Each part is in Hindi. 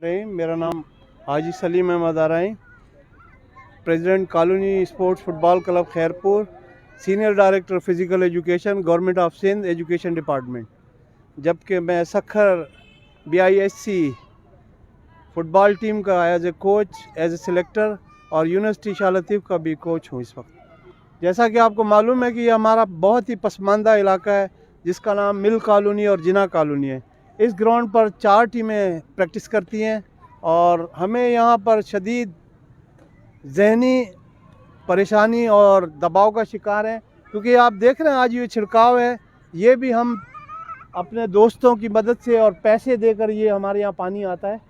मेरा नाम Haji Salim Ahmed Arain, president colony sports football club Khairpur, senior director physical education, government of Sindh education department. जबकि मैं सखर BISC फ़ुटबॉल टीम का as a coach, as a selector और यूनिवर्सिटी शाह लतीफ़ का भी कोच हूँ इस वक्त। जैसा कि आपको मालूम है कि ये हमारा बहुत ही पसमानदा इलाका है जिसका नाम मिल कॉलोनी और जिना कॉलोनी है। इस ग्राउंड पर 4 टीमें प्रैक्टिस करती हैं और हमें यहाँ पर शदीद ज़हनी परेशानी और दबाव का शिकार हैं, क्योंकि आप देख रहे हैं आज ये छिड़काव है, ये भी हम अपने दोस्तों की मदद से और पैसे देकर ये हमारे यहाँ पानी आता है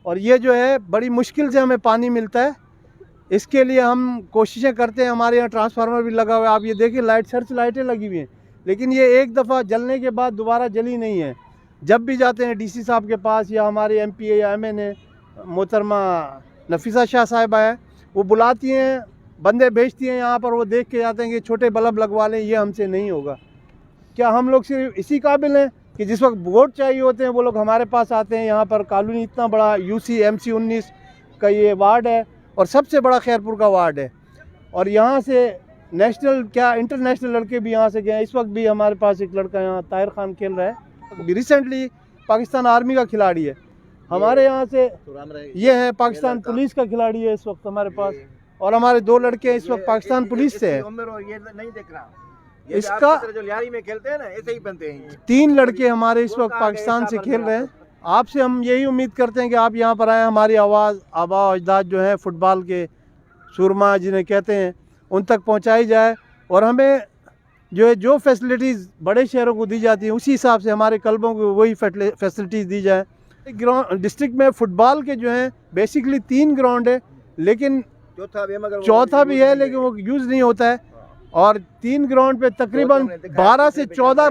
और ये जो है बड़ी मुश्किल से हमें पानी मिलता है। इसके लिए हम कोशिशें करते हैं। हमारे यहाँ ट्रांसफार्मर भी लगा हुआ है, आप ये देखिए सर्च लाइटें लगी हुई हैं, लेकिन ये एक दफ़ा जलने के बाद दोबारा जली नहीं है। जब भी जाते हैं DC साहब के पास या हमारे MP या MNA मोहतरमा नफीसा शाह साहिबा है, वो बुलाती हैं, बंदे भेजती हैं यहाँ पर, वो देख के जाते हैं कि छोटे बल्ब लगवा लें, ये हमसे नहीं होगा। क्या हम लोग सिर्फ इसी काबिल हैं कि जिस वक्त वोट चाहिए होते हैं वो लोग हमारे पास आते हैं? यहाँ पर कॉलोनी इतना बड़ा UC MC 19 का ये वार्ड है और सबसे बड़ा खैरपुर का वार्ड है और यहाँ से नेशनल क्या इंटरनेशनल लड़के भी यहाँ से गए हैं। इस वक्त भी हमारे पास एक लड़का यहाँ ताहिर खान खेल रहा है, रिसेंटली पाकिस्तान आर्मी का खिलाड़ी है। हमारे यहाँ से ये है पाकिस्तान पुलिस का खिलाड़ी है इस वक्त हमारे पास, और हमारे 2 लड़के इस वक्त पाकिस्तान पुलिस से हैं। इसका जो लियारी में खेलते हैं ना, ऐसे ही बनते हैं। 3 लड़के हमारे इस वक्त पाकिस्तान से खेल रहे हैं। आपसे हम यही उम्मीद करते हैं कि आप यहाँ पर आएँ, हमारी आवाज़ आबा अजदाद जो है फुटबॉल के सुरमा जिन्हें कहते हैं उन तक पहुँचाई जाए और हमें जो फैसिलिटीज़ बड़े शहरों को दी जाती हैं उसी हिसाब से हमारे क्लबों को वही फैसिलिटीज़ दी जाए। ग्राउंड डिस्ट्रिक्ट में फ़ुटबॉल के जो हैं बेसिकली 3 ग्राउंड है, लेकिन चौथा भी है लेकिन वो यूज़ नहीं होता है और 3 ग्राउंड पे तकरीबन 12 से 14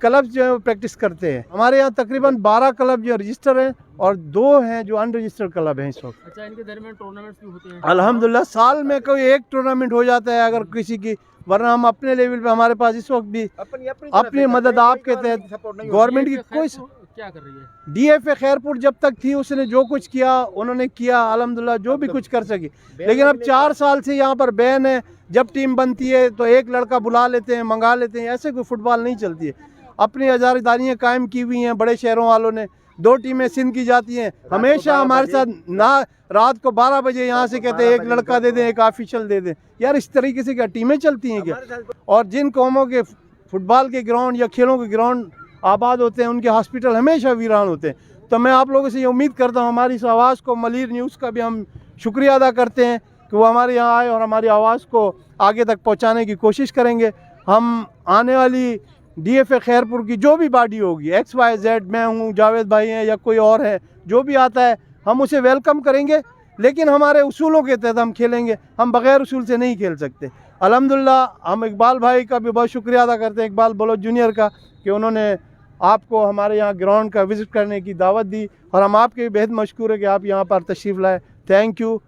क्लब जो है वो प्रैक्टिस करते हैं। हमारे यहाँ तकरीबन 12 क्लब जो रजिस्टर हैं और 2 हैं जो अनरजिस्टर्ड क्लब हैं इस वक्त। अच्छा, इनके दरमियान टूर्नामेंट्स भी होते हैं? अल्हम्दुलिल्लाह साल में कोई एक टूर्नामेंट हो जाता है अगर किसी की, वरना हम अपने लेवल पे हमारे पास इस वक्त भी अपनी मदद आपके तहत गवर्नमेंट की कोई क्या कर रही है? DFA खैरपुर जब तक थी उसने जो कुछ किया उन्होंने किया अल्हम्दुलिल्लाह, जो भी कुछ कर सकी, लेकिन अब 4 साल से यहाँ पर बैन है। जब टीम बनती है तो एक लड़का बुला लेते हैं, मंगा लेते हैं, ऐसे कोई फुटबॉल नहीं चलती है। अपनी आज़ादारियाँ कायम की हुई हैं बड़े शहरों वालों ने। 2 टीमें सिंध की जाती हैं, हमेशा हमारे साथ ना रात को 12 बजे यहाँ से कहते हैं एक लड़का दे दें, एक ऑफिशियल दे दें। यार इस तरीके से क्या टीमें चलती हैं क्या? और जिन कौमों के फुटबॉल के ग्राउंड या खेलों के ग्राउंड आबाद होते हैं उनके हॉस्पिटल हमेशा वीरान होते हैं। तो मैं आप लोगों से ये उम्मीद करता हूँ, हमारी इस आवाज़ को मलीर न्यूज़ का भी हम शुक्रिया अदा करते हैं कि वो हमारे यहाँ आए और हमारी आवाज़ को आगे तक पहुँचाने की कोशिश करेंगे। हम आने वाली DFA खैरपुर की जो भी बॉडी होगी, XYZ, मैं हूँ, जावेद भाई हैं या कोई और है, जो भी आता है हम उसे वेलकम करेंगे, लेकिन हमारे उसूलों के तहत हम खेलेंगे। हम बग़ैर उसूल से नहीं खेल सकते। अल्हम्दुलिल्लाह हम इकबाल भाई का भी बहुत शुक्रिया अदा करते हैं, इकबाल बलोच जूनियर का, कि उन्होंने आपको हमारे यहाँ ग्राउंड का विज़िट करने की दावत दी और हम आपके भी बेहद मशकूर है कि आप यहाँ पर तशरीफ़ लाए। Thank you.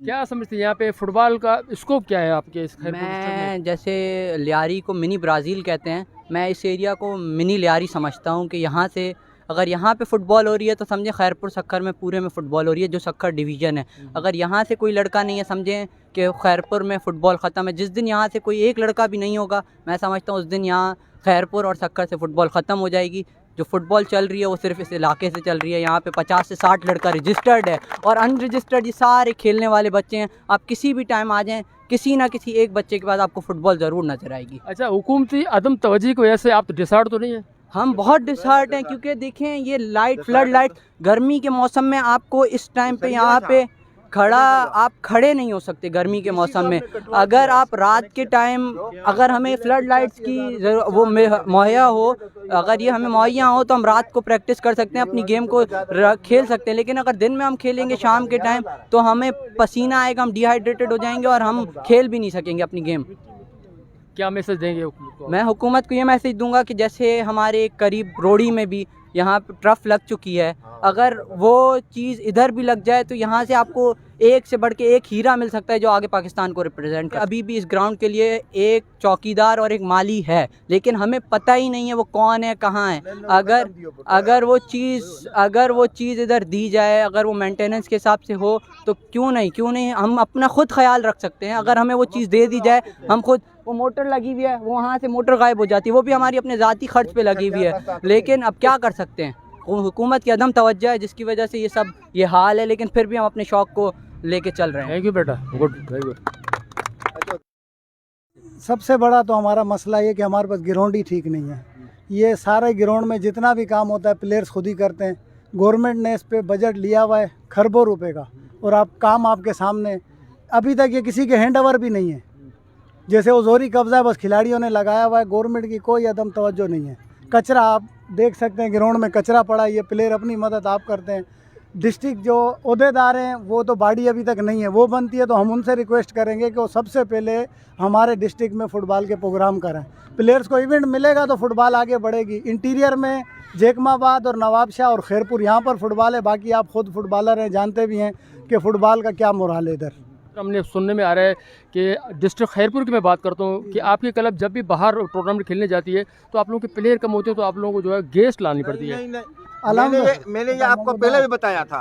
क्या समझते हैं यहाँ पे फुटबॉल का स्कोप क्या है आपके इस खैरपुर डिस्ट्रिक्ट में? मैं जैसे लियारी को मिनी ब्राज़ील कहते हैं, मैं इस एरिया को मिनी लियारी समझता हूँ कि यहाँ से अगर यहाँ पे फ़ुटबॉल हो रही है तो समझें खैरपुर सक्खर में पूरे में फ़ुटबॉल हो रही है, जो सक्खर डिवीज़न है। अगर यहाँ से कोई लड़का नहीं है, समझें कि खैरपुर में फ़ुटबॉल ख़त्म है। जिस दिन यहाँ से कोई एक लड़का भी नहीं होगा, मैं समझता हूँ उस दिन यहाँ खैरपुर और सक्खर से फ़ुटबॉल ख़त्म हो जाएगी। जो फ़ुटबॉल चल रही है वो सिर्फ इस इलाके से चल रही है। यहाँ पे 50 से 60 लड़का रजिस्टर्ड है और अनरजिस्टर्ड ये सारे खेलने वाले बच्चे हैं। आप किसी भी टाइम आ जाएँ, किसी ना किसी एक बच्चे के पास आपको फ़ुटबॉल ज़रूर नज़र आएगी। अच्छा, हुकूमती अदम तवज्जो की वजह से आप डिसहार्ट तो नहीं है? हम बहुत डिसहार्ट हैं, क्योंकि देखें ये फ्लड लाइट गर्मी के मौसम में आपको इस टाइम पे यहाँ पे आप खड़े नहीं हो सकते गर्मी के मौसम में। अगर आप रात के टाइम, अगर हमें फ्लड लाइट्स की वो मुहैया हो, अगर ये हमें मुहैया हो तो हम रात को प्रैक्टिस कर सकते हैं, अपनी गेम को खेल सकते हैं। लेकिन अगर दिन में हम खेलेंगे शाम के टाइम तो हमें पसीना आएगा, हम डिहाइड्रेटेड हो जाएंगे और हम खेल भी नहीं सकेंगे अपनी गेम। क्या मैसेज देंगे हुकूमत को? मैं हुकूमत को ये मैसेज दूंगा कि जैसे हमारे करीब रोड़ी में भी यहाँ पे टर्फ लग चुकी है, अगर वो चीज़ इधर भी लग जाए तो यहाँ से आपको एक से बढ़ के एक हीरा मिल सकता है जो आगे पाकिस्तान को रिप्रेजेंट कर। अभी भी इस ग्राउंड के लिए एक चौकीदार और एक माली है, लेकिन हमें पता ही नहीं है वो कौन है, कहाँ है। अगर वो चीज़ इधर दी जाए, अगर वो मेंटेनेंस के हिसाब से हो तो क्यों नहीं हम अपना खुद ख्याल रख सकते हैं। अगर हमें वो चीज़ दे दी जाए, हम खुद, वो मोटर लगी हुई है, वो वहाँ से मोटर गायब हो जाती है, वो भी हमारी अपने ज़ाती खर्च पे लगी हुई है, लेकिन अब क्या कर सकते हैं। हुकूमत की अदम तवज्जो है जिसकी वजह से ये हाल है, लेकिन फिर भी हम अपने शौक़ को लेके चल रहे हैं। थैंक यू बेटा, गुड, वेरी गुड। सबसे बड़ा तो हमारा मसला ये कि हमारे पास ग्राउंड ही ठीक नहीं है। ये सारे ग्राउंड में जितना भी काम होता है प्लेयर्स खुद ही करते हैं। गवर्नमेंट ने इस पे बजट लिया हुआ है खरबों रुपए का, और आप काम आपके सामने, अभी तक ये किसी के हैंड ओवर भी नहीं है। जैसे वो जोरी कब्जा बस खिलाड़ियों ने लगाया हुआ है, गवर्नमेंट की कोई अदम तवज्जो नहीं है। कचरा आप देख सकते हैं, ग्राउंड में कचरा पड़ा है, ये प्लेयर अपनी मदद आप करते हैं। डिस्ट्रिक्ट जो अहदेदार हैं वो तो बॉडी अभी तक नहीं है, वो बनती है तो हम उनसे रिक्वेस्ट करेंगे कि वो सबसे पहले हमारे डिस्ट्रिक्ट में फ़ुटबॉल के प्रोग्राम करें। प्लेयर्स को इवेंट मिलेगा तो फुटबॉल आगे बढ़ेगी। इंटीरियर में जेकमाबाद और नवाबशाह और खैरपुर यहाँ पर फुटबॉल है, बाकी आप खुद फुटबॉलर हैं, जानते भी हैं कि फ़ुटबॉल का क्या मोराल है इधर। हमने सुनने में आ रहा है कि डिस्ट्रिक्ट खैरपुर की मैं बात करता हूँ कि आपकी क्लब जब भी बाहर टूर्नामेंट खेलने जाती है तो आप लोगों के प्लेयर कम होते हैं, तो आप लोगों को जो है गेस्ट लानी पड़ती है। मैंने ये आपको पहले भी बताया था।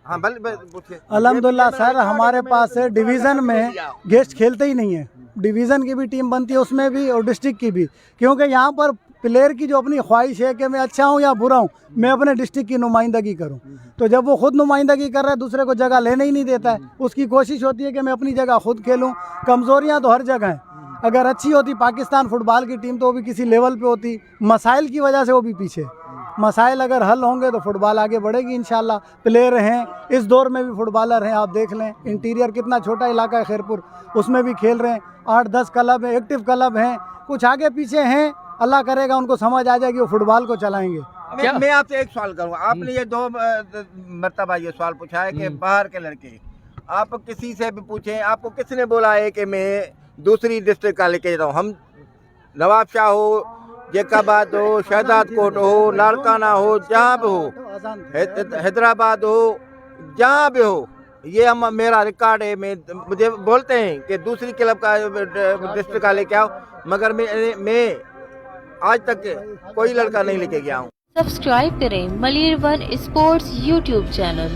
हाँ, अल्हम्दुलिल्लाह सर, हमारे पास डिवीज़न में गेस्ट खेलते ही नहीं है। डिवीज़न की भी टीम बनती है उसमें भी, और डिस्ट्रिक्ट की भी, क्योंकि यहाँ पर प्लेयर की जो अपनी ख्वाहिश है कि मैं अच्छा हूँ या बुरा हूँ, मैं अपने डिस्ट्रिक्ट की नुमाइंदगी करूँ। तो जब वो खुद नुमाइंदगी कर रहा है, दूसरे को जगह लेने ही नहीं देता है। उसकी कोशिश होती है कि मैं अपनी जगह खुद खेलूँ। कमज़ोरियाँ तो हर जगह हैं। अगर अच्छी होती पाकिस्तान फुटबॉल की टीम तो वो भी किसी लेवल पे होती। मसाइल की वजह से वो भी पीछे। मसाइल अगर हल होंगे तो फुटबॉल आगे बढ़ेगी इंशाल्लाह। प्लेयर हैं, इस दौर में भी फुटबॉलर हैं, आप देख लें। इंटीरियर कितना छोटा इलाका है खैरपुर, उसमें भी खेल रहे हैं। 8-10 क्लब हैं, एक्टिव क्लब हैं, कुछ आगे पीछे हैं। अल्लाह करेगा उनको समझ आ जाएगी, वो फुटबॉल को चलाएंगे। मैं आपसे एक सवाल करूँगा। आपने ये 2 मरतबा ये सवाल पूछा है कि बाहर के लड़के, आप किसी से भी पूछें, आपको किसने बोला है कि मैं दूसरी डिस्ट्रिक्ट का लेके जाता हूँ? हम नवाबशाह हो, जेकाबाद हो, शहजाद कोट हो, लाड़काना हो, जहाँ भी हो, हैदराबाद हो, जहाँ भी हो, ये हम मेरा रिकॉर्ड है। मुझे बोलते हैं कि दूसरी क्लब का डिस्ट्रिक्ट का लेके आओ, मगर मैं आज तक कोई लड़का नहीं लेके गया हूँ। सब्सक्राइब करें Malir one sports YouTube channel.